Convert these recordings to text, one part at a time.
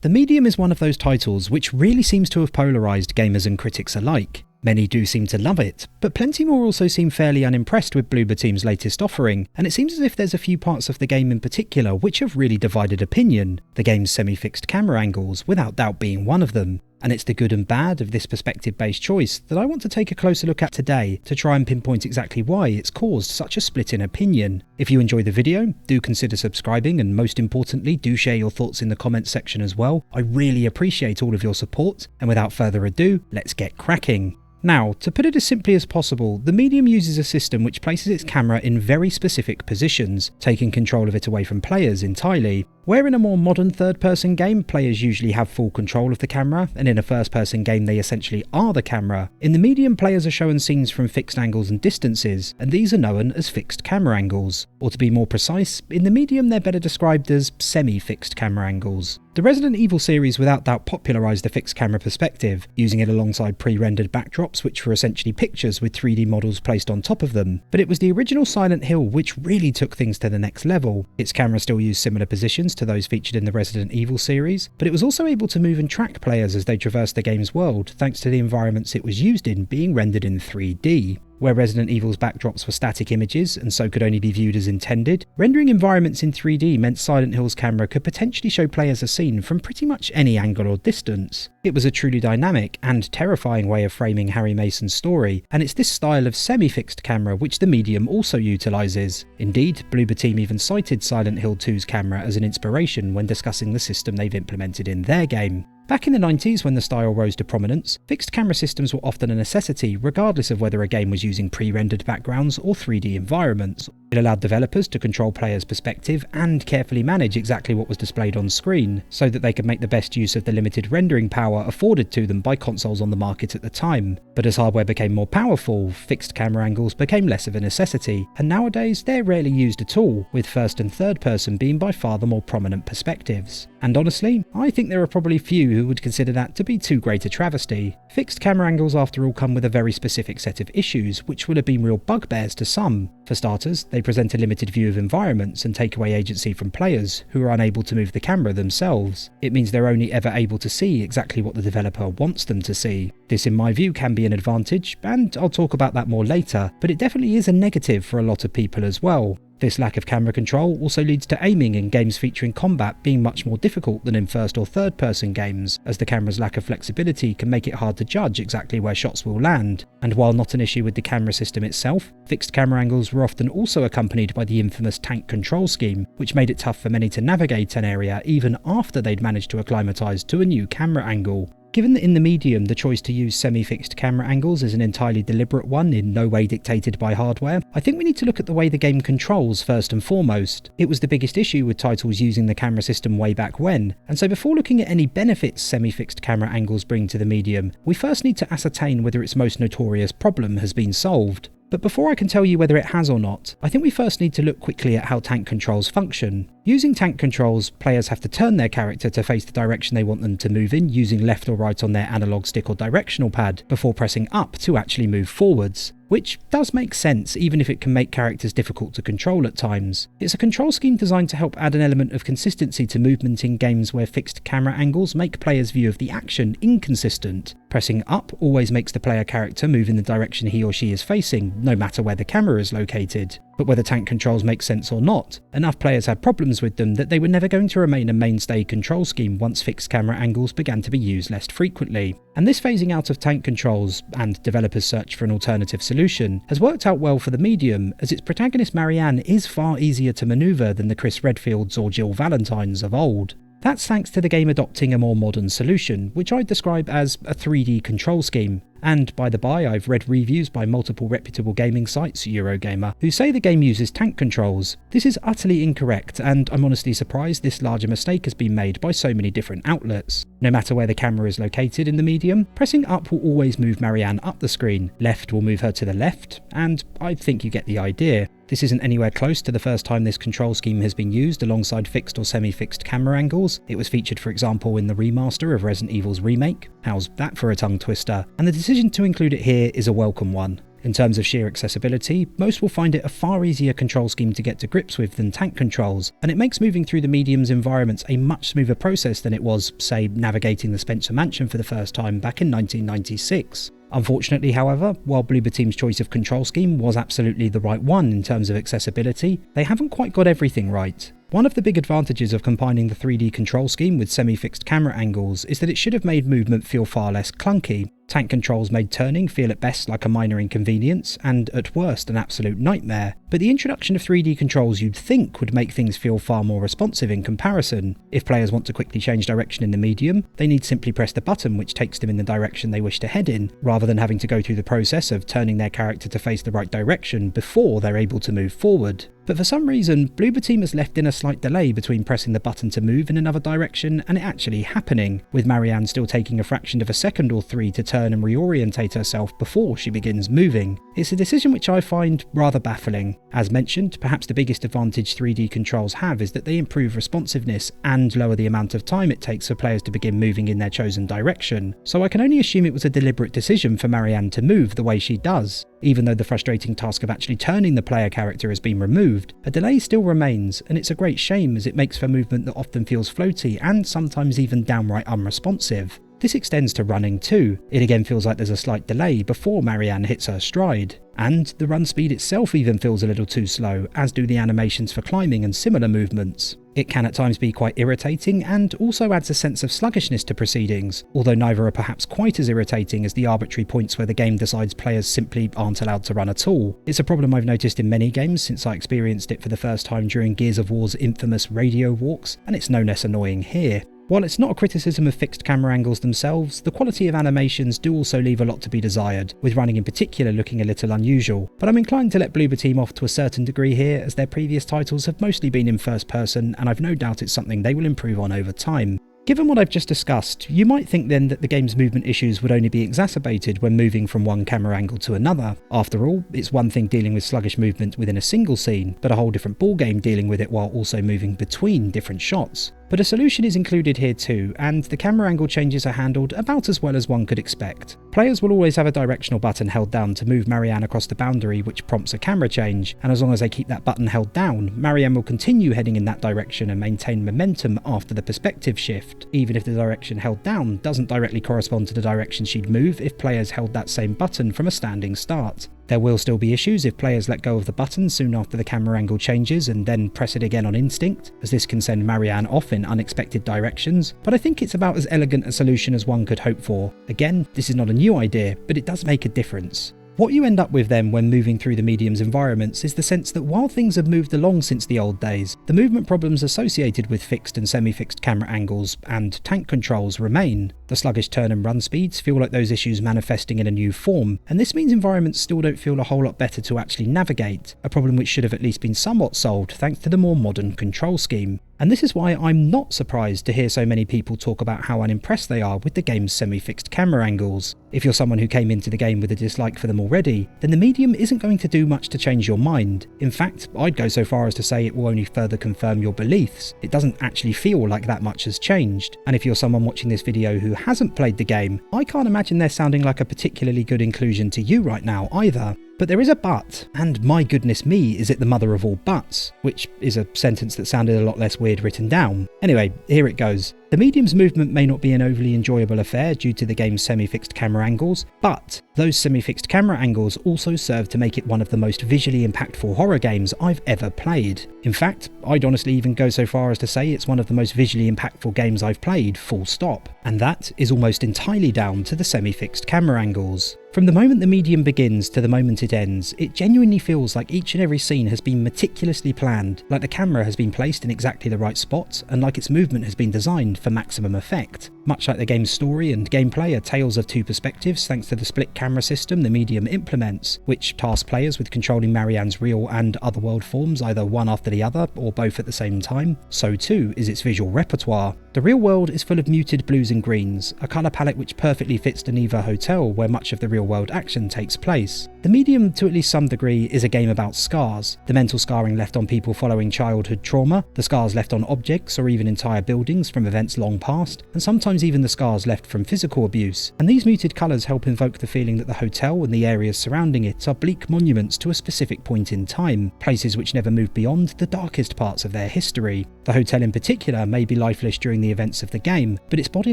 The Medium is one of those titles which really seems to have polarised gamers and critics alike. Many do seem to love it, but plenty more also seem fairly unimpressed with Bloober Team's latest offering, and it seems as if there's a few parts of the game in particular which have really divided opinion, the game's semi-fixed camera angles without doubt being one of them. And it's the good and bad of this perspective-based choice that I want to take a closer look at today to try and pinpoint exactly why it's caused such a split in opinion. If you enjoy the video, do consider subscribing, and most importantly, do share your thoughts in the comments section as well. I really appreciate all of your support, and without further ado, let's get cracking. Now, to put it as simply as possible, the Medium uses a system which places its camera in very specific positions, taking control of it away from players entirely. Where in a more modern third-person game, players usually have full control of the camera, and in a first-person game they essentially are the camera, in the Medium players are shown scenes from fixed angles and distances, and these are known as fixed camera angles. Or to be more precise, in the Medium they're better described as semi-fixed camera angles. The Resident Evil series without doubt popularised the fixed camera perspective, using it alongside pre-rendered backdrops which were essentially pictures with 3D models placed on top of them. But it was the original Silent Hill which really took things to the next level. Its camera still used similar positions to those featured in the Resident Evil series, but it was also able to move and track players as they traversed the game's world thanks to the environments it was used in being rendered in 3D. Where Resident Evil's backdrops were static images and so could only be viewed as intended, rendering environments in 3D meant Silent Hill's camera could potentially show players a scene from pretty much any angle or distance. It was a truly dynamic and terrifying way of framing Harry Mason's story, and it's this style of semi-fixed camera which the Medium also utilises. Indeed, Bloober Team even cited Silent Hill 2's camera as an inspiration when discussing the system they've implemented in their game. Back in the 90s, when the style rose to prominence, fixed camera systems were often a necessity regardless of whether a game was using pre-rendered backgrounds or 3D environments. It allowed developers to control players' perspective and carefully manage exactly what was displayed on screen, so that they could make the best use of the limited rendering power afforded to them by consoles on the market at the time. But as hardware became more powerful, fixed camera angles became less of a necessity, and nowadays they're rarely used at all, with first and third person being by far the more prominent perspectives. And honestly, I think there are probably few who would consider that to be too great a travesty. Fixed camera angles after all come with a very specific set of issues which would have been real bugbears to some. For starters, they present a limited view of environments and take away agency from players who are unable to move the camera themselves. It means they're only ever able to see exactly what the developer wants them to see. This in my view can be an advantage, and I'll talk about that more later, but it definitely is a negative for a lot of people as well. This lack of camera control also leads to aiming in games featuring combat being much more difficult than in first or third person games, as the camera's lack of flexibility can make it hard to judge exactly where shots will land. And while not an issue with the camera system itself, fixed camera angles were often also accompanied by the infamous tank control scheme, which made it tough for many to navigate an area even after they'd managed to acclimatise to a new camera angle. Given that in the Medium the choice to use semi-fixed camera angles is an entirely deliberate one, in no way dictated by hardware, I think we need to look at the way the game controls first and foremost. It was the biggest issue with titles using the camera system way back when, and so before looking at any benefits semi-fixed camera angles bring to the Medium, we first need to ascertain whether its most notorious problem has been solved. But before I can tell you whether it has or not, I think we first need to look quickly at how tank controls function. Using tank controls, players have to turn their character to face the direction they want them to move in using left or right on their analog stick or directional pad, before pressing up to actually move forwards. Which does make sense, even if it can make characters difficult to control at times. It's a control scheme designed to help add an element of consistency to movement in games where fixed camera angles make players' view of the action inconsistent. Pressing up always makes the player character move in the direction he or she is facing, no matter where the camera is located. But whether tank controls make sense or not, enough players had problems with them that they were never going to remain a mainstay control scheme once fixed camera angles began to be used less frequently. And this phasing out of tank controls, and developers' search for an alternative solution, has worked out well for the Medium, as its protagonist Marianne is far easier to manoeuvre than the Chris Redfields or Jill Valentines of old. That's thanks to the game adopting a more modern solution, which I'd describe as a 3D control scheme. And by the by, I've read reviews by multiple reputable gaming sites, Eurogamer, who say the game uses tank controls. This is utterly incorrect, and I'm honestly surprised this larger mistake has been made by so many different outlets. No matter where the camera is located in the Medium, pressing up will always move Marianne up the screen, left will move her to the left, and I think you get the idea. This isn't anywhere close to the first time this control scheme has been used alongside fixed or semi-fixed camera angles. It was featured, for example, in the remaster of Resident Evil's remake. How's that for a tongue twister? And the decision to include it here is a welcome one. In terms of sheer accessibility, most will find it a far easier control scheme to get to grips with than tank controls, and it makes moving through the medium's environments a much smoother process than it was, say, navigating the Spencer Mansion for the first time back in 1996. Unfortunately, however, while Bloober Team's choice of control scheme was absolutely the right one in terms of accessibility, they haven't quite got everything right. One of the big advantages of combining the 3D control scheme with semi-fixed camera angles is that it should have made movement feel far less clunky. Tank controls made turning feel at best like a minor inconvenience, and at worst an absolute nightmare, but the introduction of 3D controls you'd think would make things feel far more responsive in comparison. If players want to quickly change direction in the medium, they need simply press the button which takes them in the direction they wish to head in, rather than having to go through the process of turning their character to face the right direction before they're able to move forward. But for some reason, Bloober Team has left in a slight delay between pressing the button to move in another direction and it actually happening, with Marianne still taking a fraction of a second or three to turn and reorientate herself before she begins moving. It's a decision which I find rather baffling. As mentioned, perhaps the biggest advantage 3D controls have is that they improve responsiveness and lower the amount of time it takes for players to begin moving in their chosen direction, so I can only assume it was a deliberate decision for Marianne to move the way she does. Even though the frustrating task of actually turning the player character has been removed, a delay still remains, and it's a great shame as it makes for movement that often feels floaty and sometimes even downright unresponsive. This extends to running too. It again feels like there's a slight delay before Marianne hits her stride. And the run speed itself even feels a little too slow, as do the animations for climbing and similar movements. It can at times be quite irritating and also adds a sense of sluggishness to proceedings, although neither are perhaps quite as irritating as the arbitrary points where the game decides players simply aren't allowed to run at all. It's a problem I've noticed in many games since I experienced it for the first time during Gears of War's infamous radio walks, and it's no less annoying here. While it's not a criticism of fixed camera angles themselves, the quality of animations do also leave a lot to be desired, with running in particular looking a little unusual, but I'm inclined to let Bloober Team off to a certain degree here, as their previous titles have mostly been in first person, and I've no doubt it's something they will improve on over time. Given what I've just discussed, you might think then that the game's movement issues would only be exacerbated when moving from one camera angle to another. After all, it's one thing dealing with sluggish movement within a single scene, but a whole different ballgame dealing with it while also moving between different shots. But a solution is included here too, and the camera angle changes are handled about as well as one could expect. Players will always have a directional button held down to move Marianne across the boundary, which prompts a camera change, and as long as they keep that button held down, Marianne will continue heading in that direction and maintain momentum after the perspective shift, even if the direction held down doesn't directly correspond to the direction she'd move if players held that same button from a standing start. There will still be issues if players let go of the button soon after the camera angle changes and then press it again on instinct, as this can send Marianne off in unexpected directions, but I think it's about as elegant a solution as one could hope for. Again, this is not a new idea, but it does make a difference. What you end up with then when moving through the medium's environments is the sense that while things have moved along since the old days, the movement problems associated with fixed and semi-fixed camera angles and tank controls remain. The sluggish turn and run speeds feel like those issues manifesting in a new form, and this means environments still don't feel a whole lot better to actually navigate, a problem which should have at least been somewhat solved thanks to the more modern control scheme. And this is why I'm not surprised to hear so many people talk about how unimpressed they are with the game's semi-fixed camera angles. If you're someone who came into the game with a dislike for them already, then the medium isn't going to do much to change your mind. In fact, I'd go so far as to say it will only further confirm your beliefs. It doesn't actually feel like that much has changed. And if you're someone watching this video who hasn't played the game, I can't imagine they're sounding like a particularly good inclusion to you right now either. But there is a but, and my goodness me, is it the mother of all buts, which is a sentence that sounded a lot less weird written down. Anyway, here it goes. The medium's movement may not be an overly enjoyable affair due to the game's semi-fixed camera angles, but those semi-fixed camera angles also serve to make it one of the most visually impactful horror games I've ever played. In fact, I'd honestly even go so far as to say it's one of the most visually impactful games I've played, full stop. And that is almost entirely down to the semi-fixed camera angles. From the moment the medium begins to the moment it ends, it genuinely feels like each and every scene has been meticulously planned, like the camera has been placed in exactly the right spot, and like its movement has been designed for maximum effect. Much like the game's story and gameplay are tales of two perspectives thanks to the split camera system the medium implements, which tasks players with controlling Marianne's real and otherworld forms either one after the other or both at the same time, so too is its visual repertoire. The real world is full of muted blues and greens, a colour palette which perfectly fits the Neva Hotel where much of the real world action takes place. The medium, to at least some degree, is a game about scars. The mental scarring left on people following childhood trauma, the scars left on objects or even entire buildings from events long past, and sometimes even the scars left from physical abuse. And these muted colours help invoke the feeling that the hotel and the areas surrounding it are bleak monuments to a specific point in time, places which never moved beyond the darkest parts of their history. The hotel in particular may be lifeless during the events of the game, but its body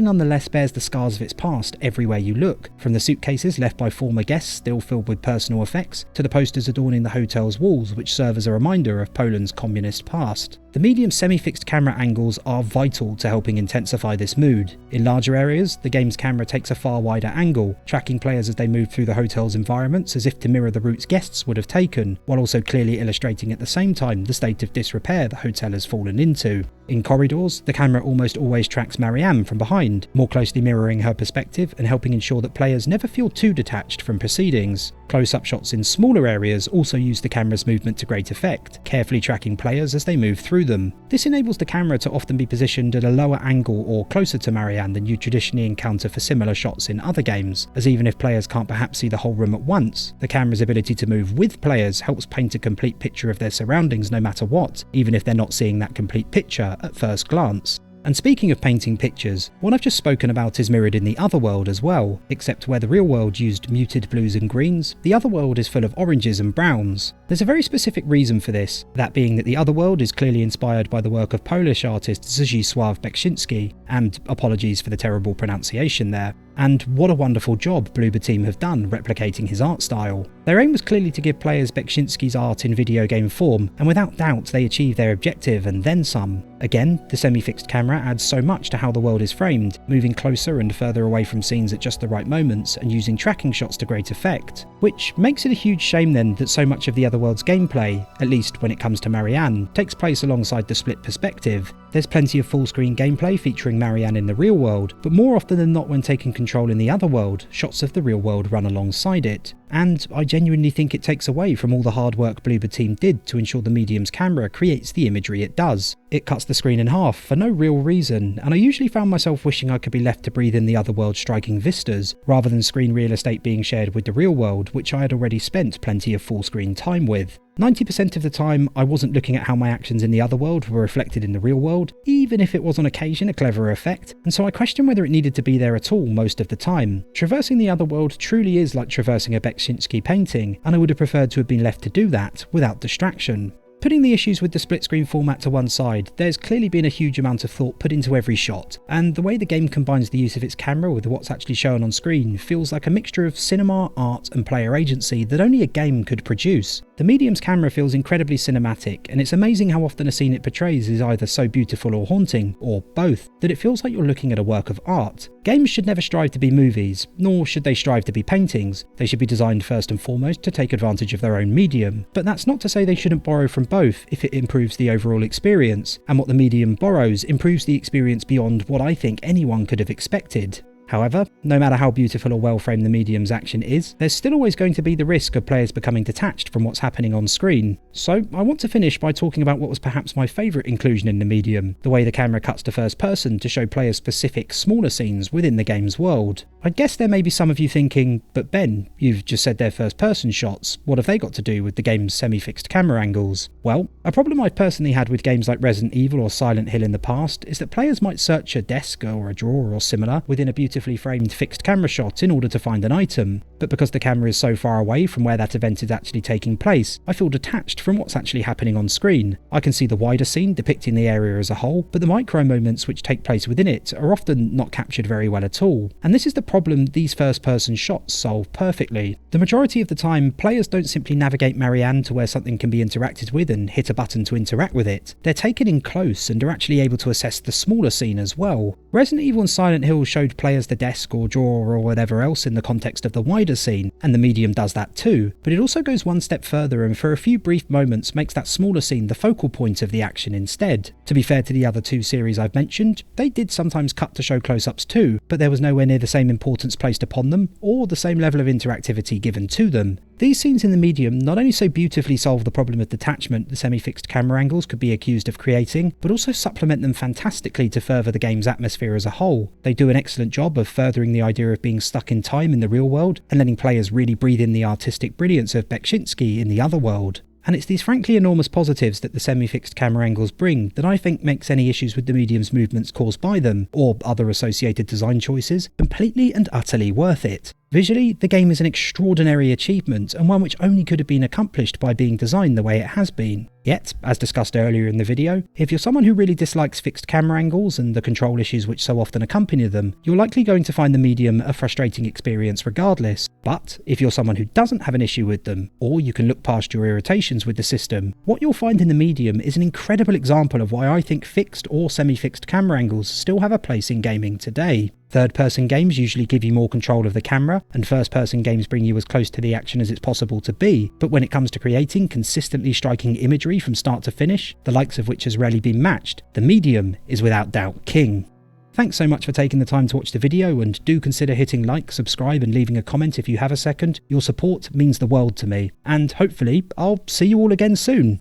nonetheless bears the scars of its past everywhere you look, from the suitcases left by former guests still filled with personal effects, to the posters adorning the hotel's walls which serve as a reminder of Poland's communist past. The medium semi-fixed camera angles are vital to helping intensify this mood. In larger areas, the game's camera takes a far wider angle, tracking players as they move through the hotel's environments as if to mirror the routes guests would have taken, while also clearly illustrating at the same time the state of disrepair the hotel has fallen into. In corridors, the camera almost always tracks Marianne from behind, more closely mirroring her perspective and helping ensure that players never feel too detached from proceedings. Close-up shots in smaller areas also use the camera's movement to great effect, carefully tracking players as they move through them. This enables the camera to often be positioned at a lower angle or closer to Marianne than you traditionally encounter for similar shots in other games, as even if players can't perhaps see the whole room at once, the camera's ability to move with players helps paint a complete picture of their surroundings no matter what, even if they're not seeing that complete picture at first glance. And speaking of painting pictures, what I've just spoken about is mirrored in the other world as well, except where the real world used muted blues and greens, the other world is full of oranges and browns. There's a very specific reason for this, that being that the other world is clearly inspired by the work of Polish artist Zdzisław Beksiński, and apologies for the terrible pronunciation there. And what a wonderful job Bloober Team have done replicating his art style. Their aim was clearly to give players Beksiński's art in video game form, and without doubt they achieved their objective and then some. Again, the semi-fixed camera adds so much to how the world is framed, moving closer and further away from scenes at just the right moments and using tracking shots to great effect. Which makes it a huge shame then that so much of the other world's gameplay, at least when it comes to Marianne, takes place alongside the split perspective. There's plenty of full-screen gameplay featuring Marianne in the real world, but more often than not when taking control in the other world, shots of the real world run alongside it. And I genuinely think it takes away from all the hard work Bloober Team did to ensure the medium's camera creates the imagery it does. It cuts the screen in half for no real reason, and I usually found myself wishing I could be left to breathe in the other world's striking vistas, rather than screen real estate being shared with the real world, which I had already spent plenty of full screen time with. 90% of the time, I wasn't looking at how my actions in the other world were reflected in the real world, even if it was on occasion a clever effect, and so I question whether it needed to be there at all most of the time. Traversing the other world truly is like traversing a Beksiński painting, and I would have preferred to have been left to do that without distraction. Putting the issues with the split screen format to one side, there's clearly been a huge amount of thought put into every shot, and the way the game combines the use of its camera with what's actually shown on screen feels like a mixture of cinema, art and player agency that only a game could produce. The medium's camera feels incredibly cinematic, and it's amazing how often a scene it portrays is either so beautiful or haunting, or both, that it feels like you're looking at a work of art. Games should never strive to be movies, nor should they strive to be paintings. They should be designed first and foremost to take advantage of their own medium, but that's not to say they shouldn't borrow from both if it improves the overall experience, and what the medium borrows improves the experience beyond what I think anyone could have expected. However, no matter how beautiful or well-framed the medium's action is, there's still always going to be the risk of players becoming detached from what's happening on screen. So I want to finish by talking about what was perhaps my favourite inclusion in the medium, the way the camera cuts to first person to show players specific smaller scenes within the game's world. I guess there may be some of you thinking, but Ben, you've just said they're first person shots, what have they got to do with the game's semi-fixed camera angles? Well, a problem I've personally had with games like Resident Evil or Silent Hill in the past is that players might search a desk or a drawer or similar within a beautifully framed fixed camera shot in order to find an item, but because the camera is so far away from where that event is actually taking place, I feel detached from what's actually happening on screen. I can see the wider scene depicting the area as a whole, but the micro moments which take place within it are often not captured very well at all, and this is the problem these first-person shots solve perfectly. The majority of the time, players don't simply navigate Marianne to where something can be interacted with and hit a button to interact with it. They're taken in close and are actually able to assess the smaller scene as well. Resident Evil and Silent Hill showed players the desk or drawer or whatever else in the context of the wider scene, and the medium does that too, but it also goes one step further and for a few brief moments makes that smaller scene the focal point of the action instead. To be fair to the other two series I've mentioned, they did sometimes cut to show close-ups too, but there was nowhere near the same importance placed upon them, or the same level of interactivity given to them. These scenes in the medium not only so beautifully solve the problem of detachment the semi-fixed camera angles could be accused of creating, but also supplement them fantastically to further the game's atmosphere as a whole. They do an excellent job of furthering the idea of being stuck in time in the real world, and letting players really breathe in the artistic brilliance of Beksinski in the other world. And it's these frankly enormous positives that the semi-fixed camera angles bring that I think makes any issues with the medium's movements caused by them, or other associated design choices, completely and utterly worth it. Visually, the game is an extraordinary achievement, and one which only could have been accomplished by being designed the way it has been. Yet, as discussed earlier in the video, if you're someone who really dislikes fixed camera angles and the control issues which so often accompany them, you're likely going to find the medium a frustrating experience regardless. But if you're someone who doesn't have an issue with them, or you can look past your irritations with the system, what you'll find in the medium is an incredible example of why I think fixed or semi-fixed camera angles still have a place in gaming today. Third-person games usually give you more control of the camera, and first-person games bring you as close to the action as it's possible to be, but when it comes to creating consistently striking imagery from start to finish, the likes of which has rarely been matched, the medium is without doubt king. Thanks so much for taking the time to watch the video, and do consider hitting like, subscribe and leaving a comment if you have a second. Your support means the world to me, and hopefully I'll see you all again soon.